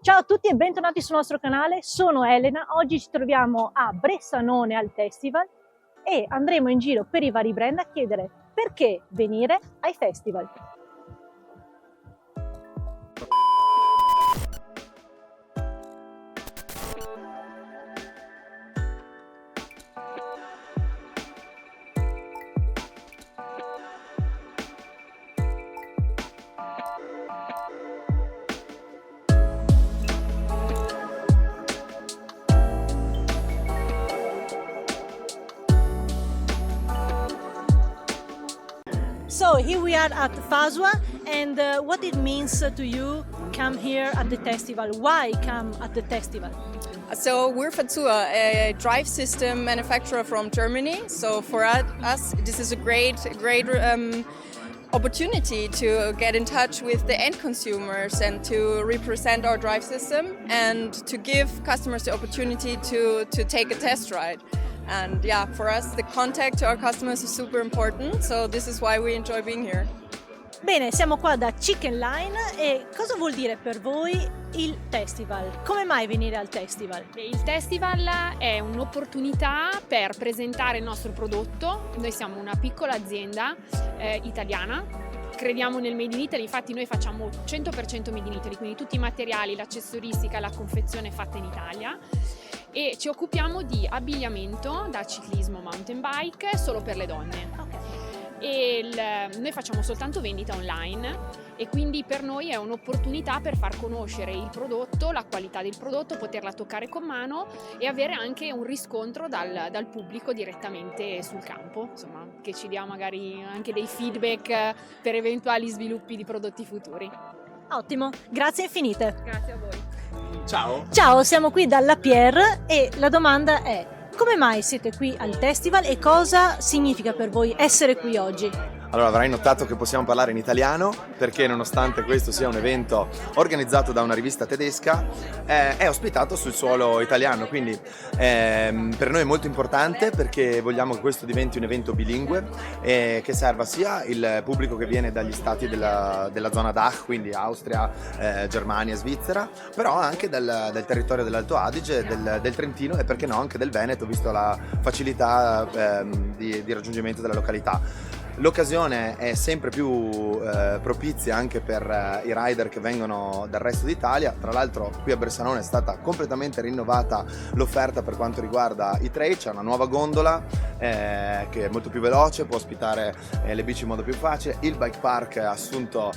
Ciao a tutti e bentornati sul nostro canale, sono Elena, oggi ci troviamo a Bressanone al Testival e andremo in giro per i vari brand a chiedere perché venire ai festival. So here we are at Fasua, and what it means to you come here at the festival? Why come at the festival? So we're Fatsua, a drive system manufacturer from Germany. So for us, this is a great opportunity to get in touch with the end consumers and to represent our drive system and to give customers the opportunity to take a test ride. And yeah, for us, the contact to our customers is super important. So this is why we enjoy being here. Bene, siamo qua da Chicken Line e cosa vuol dire per voi il festival? Come mai venire al festival? Il festival è un'opportunità per presentare il nostro prodotto. Noi siamo una piccola azienda italiana, crediamo nel Made in Italy, infatti noi facciamo 100% Made in Italy, quindi tutti i materiali, l'accessoristica, la confezione è fatta in Italia e ci occupiamo di abbigliamento da ciclismo mountain bike solo per le donne. E noi facciamo soltanto vendita online e quindi per noi è un'opportunità per far conoscere il prodotto, la qualità del prodotto, poterla toccare con mano e avere anche un riscontro dal pubblico direttamente sul campo, insomma, che ci dia magari anche dei feedback per eventuali sviluppi di prodotti futuri. Ottimo, grazie infinite. Grazie a voi. Ciao! Ciao, siamo qui dalla Pierre e la domanda è: come mai siete qui al festival e cosa significa per voi essere qui oggi? Allora, avrai notato che possiamo parlare in italiano perché nonostante questo sia un evento organizzato da una rivista tedesca è ospitato sul suolo italiano, quindi per noi è molto importante perché vogliamo che questo diventi un evento bilingue e che serva sia il pubblico che viene dagli stati della zona DACH, quindi Austria, Germania, Svizzera, però anche del territorio dell'Alto Adige, del Trentino e perché no anche del Veneto, visto la facilità di raggiungimento della località. L'occasione è sempre più propizia anche per i rider che vengono dal resto d'Italia. Tra l'altro qui a Bressanone è stata completamente rinnovata l'offerta per quanto riguarda i trail, c'è una nuova gondola che è molto più veloce, può ospitare le bici in modo più facile, il bike park ha assunto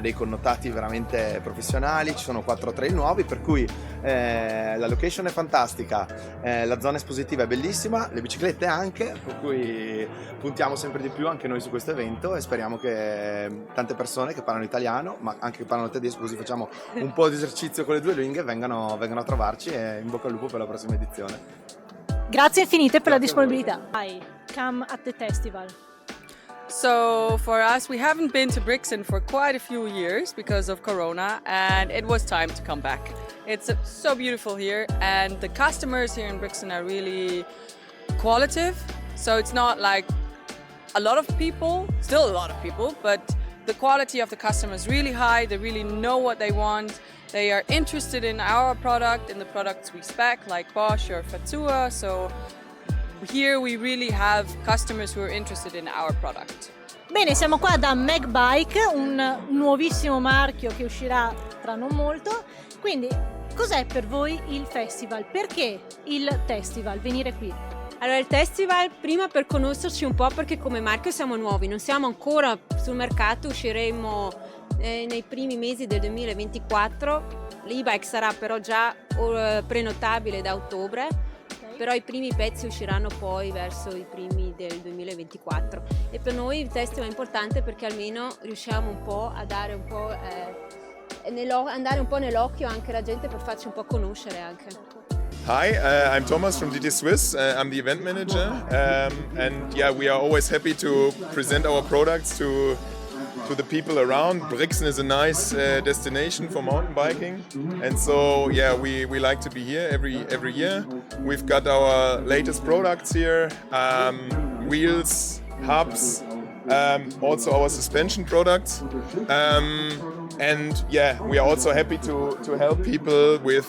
dei connotati veramente professionali, ci sono 4 trail nuovi per cui la location è fantastica, la zona espositiva è bellissima, le biciclette anche, per cui puntiamo sempre di più anche noi su questo evento e speriamo che tante persone che parlano italiano ma anche che parlano tedesco, così facciamo un po' di esercizio con le due lingue, vengano a trovarci e in bocca al lupo per la prossima edizione. Grazie infinite per la disponibilità. Hi, come at the festival. So for us, we haven't been to Brixen for quite a few years because of Corona, and it was time to come back. It's so beautiful here, and the customers here in Brixen are really qualitative. So it's not like a lot of people, still a lot of people, but the quality of the customer is really high. They really know what they want. They are interested in our product, in the products we spec, like Bosch or Fatsua. So here we really have customers who are interested in our product. Bene, siamo qua da Magbike, un nuovissimo marchio che uscirà tra non molto. Quindi, cos'è per voi il festival? Perché il festival? Venire qui? Allora, il festival prima per conoscerci un po', perché come marchio siamo nuovi, non siamo ancora sul mercato, usciremo nei primi mesi del 2024. L'e-bike sarà però già prenotabile da ottobre, però i primi pezzi usciranno poi verso i primi del 2024 e per noi il festival è importante perché almeno riusciamo un po' a dare un po' andare un po' nell'occhio anche la gente per farci un po' conoscere anche. Hi, I'm Thomas from DD Swiss. I'm the event manager, and yeah, we are always happy to present our products to the people around. Brixen is a nice destination for mountain biking, and so yeah, we like to be here every year. We've got our latest products here, wheels, hubs, also our suspension products. And yeah, we are also happy to help people with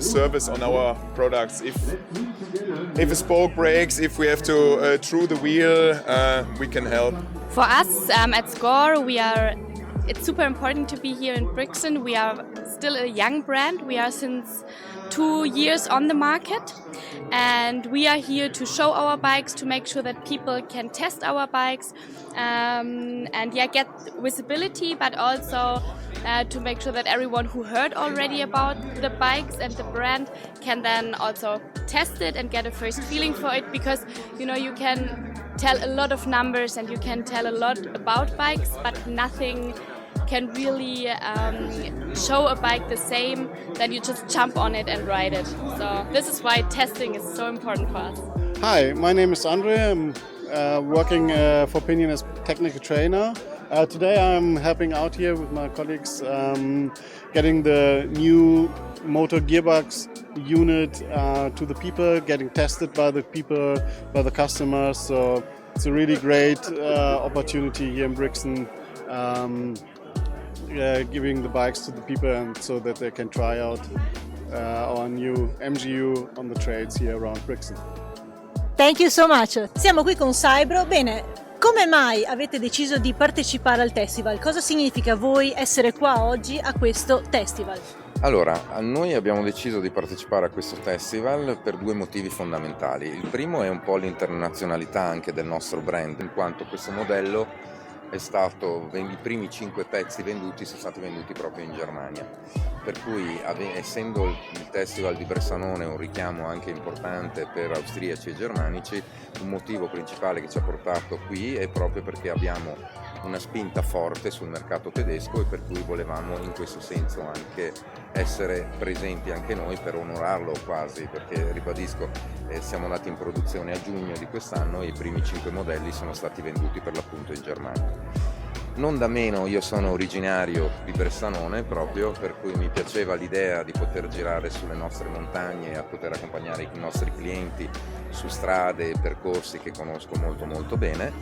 service on our products. If a spoke breaks, if we have to through the wheel, we can help. For us at Score, it's super important to be here in Brixen. We are still a young brand. We are since 2 years on the market, and we are here to show our bikes, to make sure that people can test our bikes, and get visibility, but also to make sure that everyone who heard already about the bikes and the brand can then also test it and get a first feeling for it, because you can tell a lot of numbers and you can tell a lot about bikes, but nothing can really show a bike the same than you just jump on it and ride it. So this is why testing is so important for us. Hi, my name is Andre. I'm working for Pinion as technical trainer. Today I'm helping out here with my colleagues getting the new motor gearbox unit to the people, getting tested by the people, by the customers. So it's a really great opportunity here in Brixen, giving the bikes to the people and so that they can try out our new MGU on the trails here around Brixen. Thank you so much. Siamo qui con Saibro. Bene, come mai avete deciso di partecipare al Testival? Cosa significa a voi essere qua oggi a questo Testival? Allora, noi abbiamo deciso di partecipare a questo festival per 2 motivi fondamentali. Il primo è un po' l'internazionalità anche del nostro brand, in quanto questo modello è stato, i primi 5 pezzi venduti sono stati venduti proprio in Germania. Per cui, essendo il Testival di Bressanone un richiamo anche importante per austriaci e germanici, un motivo principale che ci ha portato qui è proprio perché abbiamo una spinta forte sul mercato tedesco e per cui volevamo in questo senso anche essere presenti anche noi per onorarlo quasi, perché ribadisco, siamo andati in produzione a giugno di quest'anno e i primi 5 modelli sono stati venduti per l'appunto in Germania. Non da meno io sono originario di Bressanone, proprio per cui mi piaceva l'idea di poter girare sulle nostre montagne e a poter accompagnare i nostri clienti su strade e percorsi che conosco molto molto bene,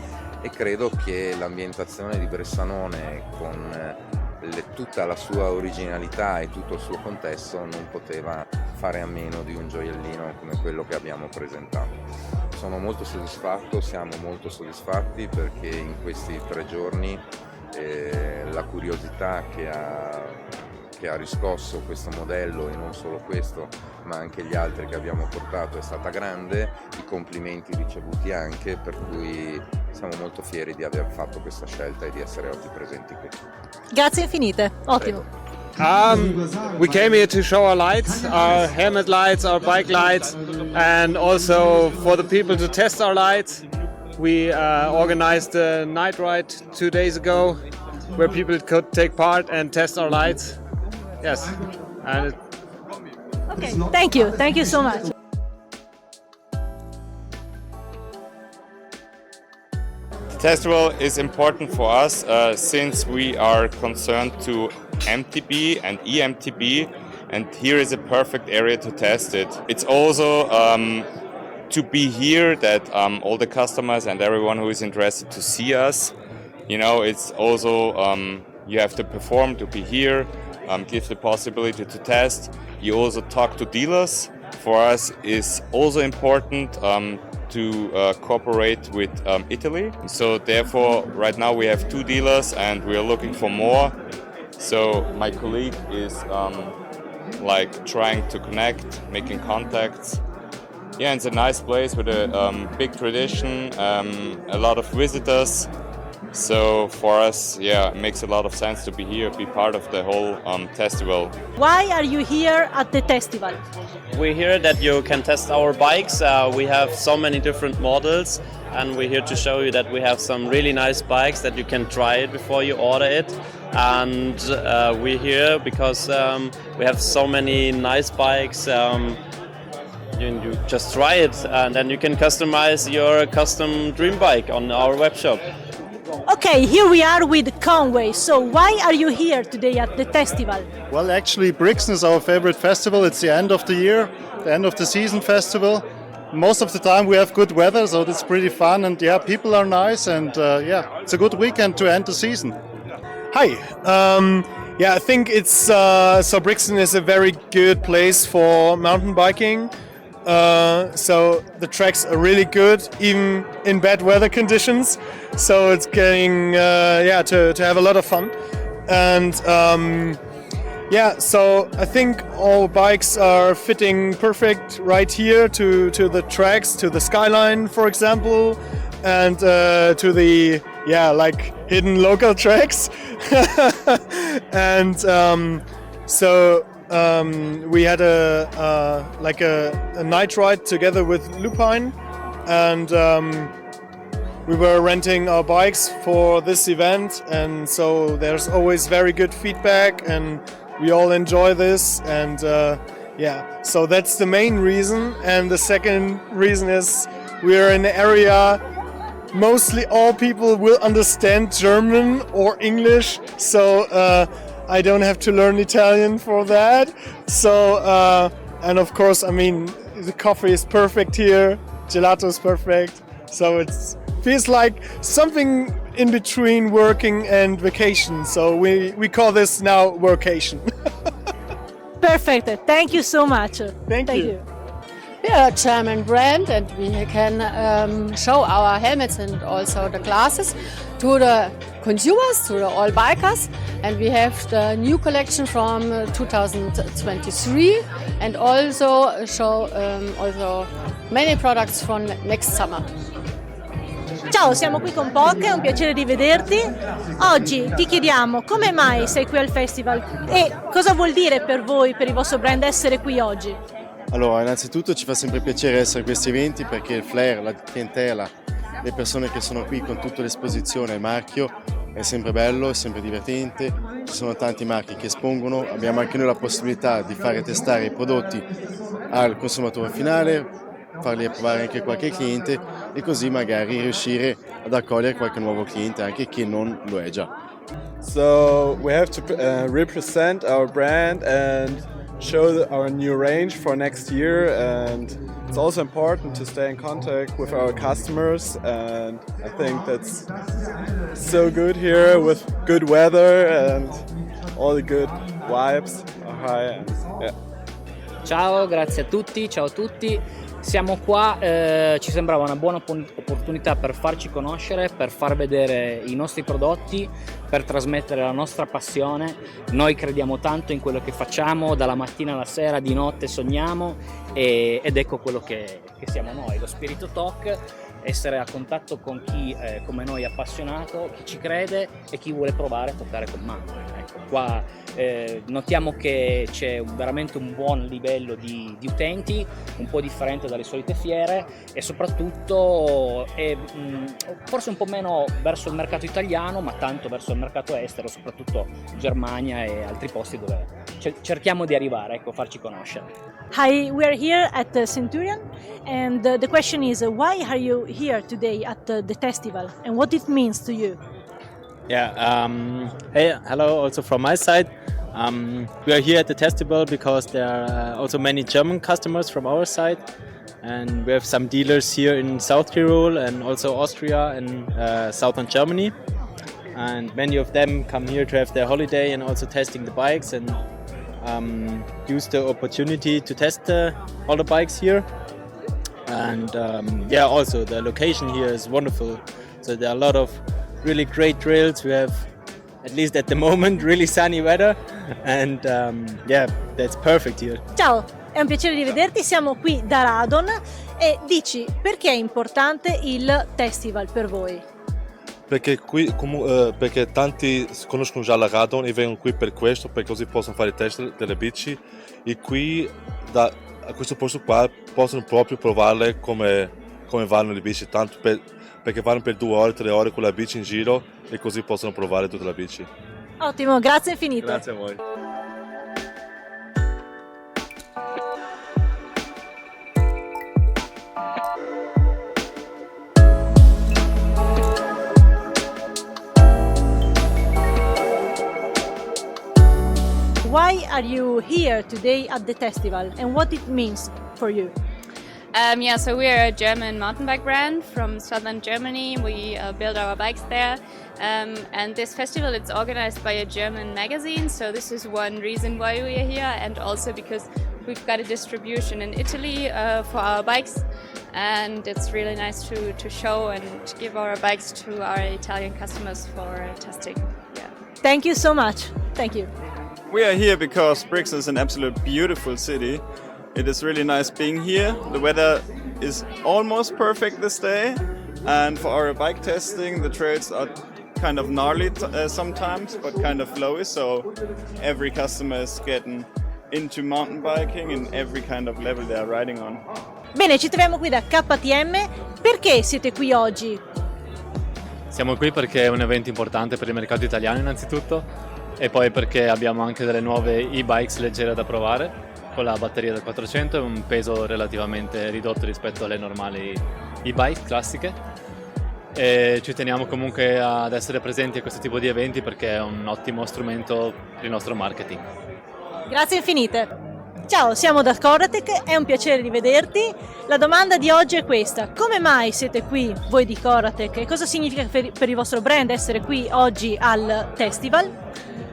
e credo che l'ambientazione di Bressanone con tutta la sua originalità e tutto il suo contesto non poteva fare a meno di un gioiellino come quello che abbiamo presentato. Sono molto soddisfatto, siamo molto soddisfatti perché in questi 3 giorni la curiosità che ha riscosso questo modello, e non solo questo ma anche gli altri che abbiamo portato, è stata grande, i complimenti ricevuti anche, per cui siamo molto fieri di aver fatto questa scelta e di essere oggi presenti qui. Grazie infinite, ottimo. We came here to show our lights, our helmet lights, our bike lights, and also for the people to test our lights. We organized a night ride 2 days ago where people could take part and test our lights. Yes. And Okay, thank you so much. Testival is important for us since we are concerned to MTB and EMTB, and here is a perfect area to test it. It's also to be here that all the customers and everyone who is interested to see us, it's also you have to perform to be here, give the possibility to test. You also talk to dealers. For us is also important to cooperate with Italy. So therefore, right now we have 2 dealers and we are looking for more. So my colleague is trying to connect, making contacts. Yeah, it's a nice place with a big tradition, a lot of visitors. So for us, it makes a lot of sense to be here, be part of the whole Testival. Why are you here at the Testival? We're here that you can test our bikes. We have so many different models, and we're here to show you that we have some really nice bikes that you can try it before you order it. And we're here because we have so many nice bikes. You just try it, and then you can customize your custom dream bike on our web shop. Okay, here we are with Conway. So why are you here today at the Testival? Well, actually, Brixen is our favorite festival. It's the end of the year, the end of the season festival. most of the time we have good weather, so it's pretty fun, and yeah, people are nice, and it's a good weekend to end the season. Hi. I think it's so Brixen is a very good place for mountain biking. So the tracks are really good, even in bad weather conditions. So it's getting to have a lot of fun, and so I think all bikes are fitting perfect right here to the tracks, to the skyline, for example, and to the hidden local tracks. And we had a night ride together with Lupine, and we were renting our bikes for this event, and so there's always very good feedback, and we all enjoy this, and so that's the main reason. And the second reason is we're in an area mostly all people will understand German or English, so I don't have to learn Italian for that. So, and of course, I mean, the coffee is perfect here, gelato is perfect, so it feels like something in between working and vacation. So we call this now workation. Perfect. Thank you so much. Thank you. We are a German brand, and we can show our helmets and also the glasses to the consumers, to the all bikers. And we have the new collection from 2023, and also show also many products from next summer. Ciao, siamo qui con Poc, è un piacere rivederti. Oggi ti chiediamo come mai sei qui al festival e cosa vuol dire per voi, per il vostro brand, essere qui oggi? Allora, innanzitutto ci fa sempre piacere essere a questi eventi perché il flair, la clientela, le persone che sono qui con tutta l'esposizione, il marchio, è sempre bello, è sempre divertente, ci sono tanti marchi che espongono, abbiamo anche noi la possibilità di fare testare i prodotti al consumatore finale, farli provare anche a qualche cliente e così magari riuscire ad accogliere qualche nuovo cliente anche che non lo è già. So we have to represent our brand and show our new range for next year, and it's also important to stay in contact with our customers, and I think that's so good here with good weather and all the good vibes are high. And, yeah. Ciao, grazie a tutti, ciao a tutti. Siamo qua, ci sembrava una buona opportunità per farci conoscere, per far vedere i nostri prodotti, per trasmettere la nostra passione. Noi crediamo tanto in quello che facciamo, dalla mattina alla sera, di notte sogniamo, ed ecco quello che siamo noi, lo spirito talk, essere a contatto con chi come noi è appassionato, chi ci crede e chi vuole provare a toccare con mano. Ecco, qua notiamo che c'è veramente un buon livello di utenti, un po' differente dalle solite fiere, e soprattutto è forse un po' meno verso il mercato italiano, ma tanto verso il mercato estero, soprattutto Germania e altri posti dove cerchiamo di arrivare, ecco, farci conoscere. Hi, we are here at the Centurion, and the question is, why are you here today at the Testival, and what it means to you? Yeah, hey, hello also from my side. We are here at the Testival because there are also many German customers from our side, and we have some dealers here in South Tyrol and also Austria and southern Germany, and many of them come here to have their holiday and also testing the bikes and use the opportunity to test all the bikes here. And also the location here is wonderful, so there are a lot of really great trails. We have, at least at the moment, really sunny weather, and that's perfect here. Ciao, è un piacere rivederti, siamo qui da Radon e dici perché è importante il Testival per voi? Perché qui perché tanti conoscono già la Radon e vengono qui per questo, perché così possono fare il test delle bici, e qui a questo posto qua possono proprio provarle come vanno le bici, tanto perché vanno per 2 ore, 3 ore con la bici in giro e così possono provare tutta la bici. Ottimo, grazie infinite. Grazie a voi. Why are you here today at the Testival, and what it means for you? Yeah, so we are a German mountain bike brand from southern Germany. We build our bikes there. And this festival, it's organized by a German magazine, so this is one reason why we are here, and also because we've got a distribution in Italy for our bikes, and it's really nice to show and give our bikes to our Italian customers for testing. Yeah. Thank you so much. Thank you. We are here because Brixen is an absolute beautiful city. It is really nice being here. The weather is almost perfect this day, and for our bike testing, the trails are kind of gnarly sometimes, but kind of flowy, so every customer is getting into mountain biking in every kind of level they are riding on. Bene, ci troviamo qui da KTM. Perché siete qui oggi? Siamo qui perché è un evento importante per il mercato italiano innanzitutto, e poi perché abbiamo anche delle nuove e-bikes leggere da provare con la batteria da 400 e un peso relativamente ridotto rispetto alle normali e-bike classiche. E ci teniamo comunque ad essere presenti a questo tipo di eventi perché è un ottimo strumento per il nostro marketing. Grazie infinite. Ciao, siamo da Coratec, è un piacere rivederti. La domanda di oggi è questa: come mai siete qui voi di Coratec e cosa significa per il vostro brand essere qui oggi al Testival?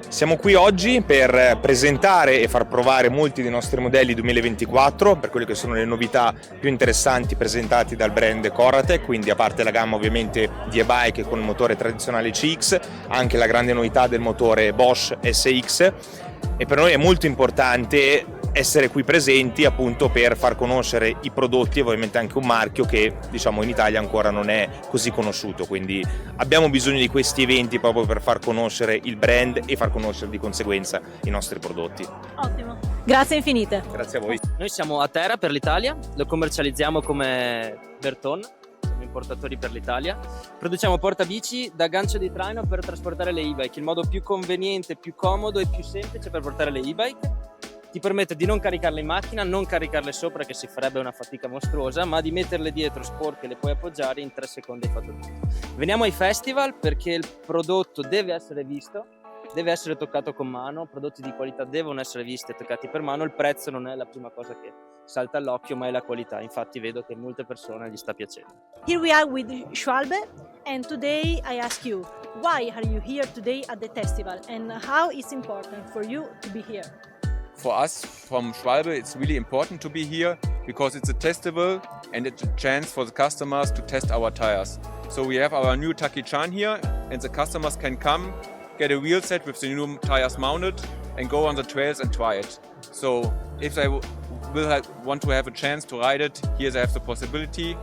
Siamo qui oggi per presentare e far provare molti dei nostri modelli 2024, per quelle che sono le novità più interessanti presentate dal brand Coratec, quindi a parte la gamma ovviamente di e-bike con il motore tradizionale CX, anche la grande novità del motore Bosch SX, e per noi è molto importante essere qui presenti appunto per far conoscere i prodotti e ovviamente anche un marchio che diciamo in Italia ancora non è così conosciuto, quindi abbiamo bisogno di questi eventi proprio per far conoscere il brand e far conoscere di conseguenza i nostri prodotti. Ottimo, grazie infinite. Grazie a voi. Noi siamo a Terra per l'Italia, lo commercializziamo come Berton, siamo importatori per l'Italia, produciamo portabici da gancio di traino per trasportare le e-bike, il modo più conveniente, più comodo e più semplice per portare le e-bike. Ti permette di non caricarle in macchina, non caricarle sopra che si farebbe una fatica mostruosa, ma di metterle dietro sporche, le puoi appoggiare, in 3 secondi hai fatto tutto. Veniamo ai festival perché il prodotto deve essere visto, deve essere toccato con mano, prodotti di qualità devono essere visti e toccati per mano, il prezzo non è la prima cosa che salta all'occhio, ma è la qualità, infatti vedo che a molte persone gli sta piacendo. Here we are with Schwalbe, and today I ask you, why are you here today at the Testival and how it's important for you to be here? For us from Schwalbe, it's really important to be here because it's a testival and it's a chance for the customers to test our tires. So we have our new Taki-chan here and the customers can come, get a wheel set with the new tires mounted and go on the trails and try it. So if they want to have a chance to ride it, here they have the possibility.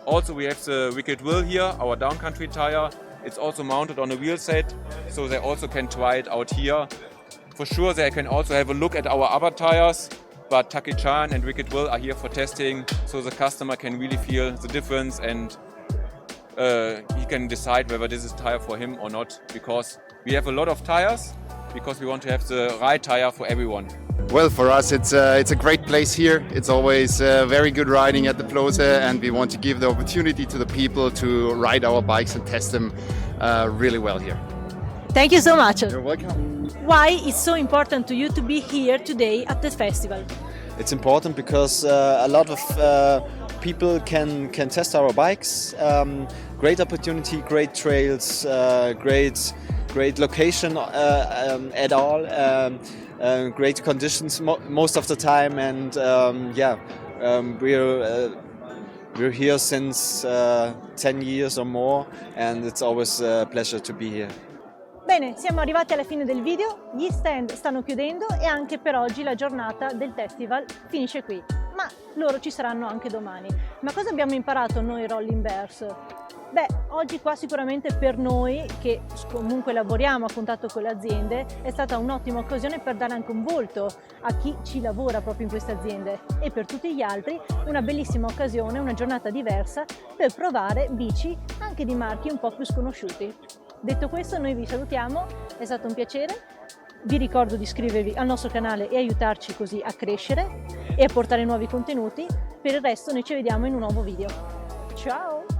Also we have the Wicked Will here, our downcountry tire. It's also mounted on a wheel set, so they also can try it out here. For sure, they can also have a look at our other tires, but Taki-chan and Wicked Will are here for testing, so the customer can really feel the difference and he can decide whether this is a tire for him or not, because we have a lot of tires, because we want to have the right tire for everyone. Well, for us it's a great place here. It's always very good riding at the Plaza, and we want to give the opportunity to the people to ride our bikes and test them really well here. Thank you so much. You're welcome. Why it's so important to you to be here today at the festival? It's important because a lot of people can test our bikes. Great opportunity, great trails, great location at all, great conditions most of the time, and we're here since 10 years or more, and it's always a pleasure to be here. Bene, siamo arrivati alla fine del video, gli stand stanno chiudendo e anche per oggi la giornata del Testival finisce qui, ma loro ci saranno anche domani. Ma cosa abbiamo imparato noi Rolling Bears? Beh, oggi qua sicuramente per noi che comunque lavoriamo a contatto con le aziende è stata un'ottima occasione per dare anche un volto a chi ci lavora proprio in queste aziende, e per tutti gli altri una bellissima occasione, una giornata diversa per provare bici anche di marchi un po' più sconosciuti. Detto questo, noi vi salutiamo, è stato un piacere, vi ricordo di iscrivervi al nostro canale e aiutarci così a crescere e a portare nuovi contenuti. Per il resto noi ci vediamo in un nuovo video. Ciao!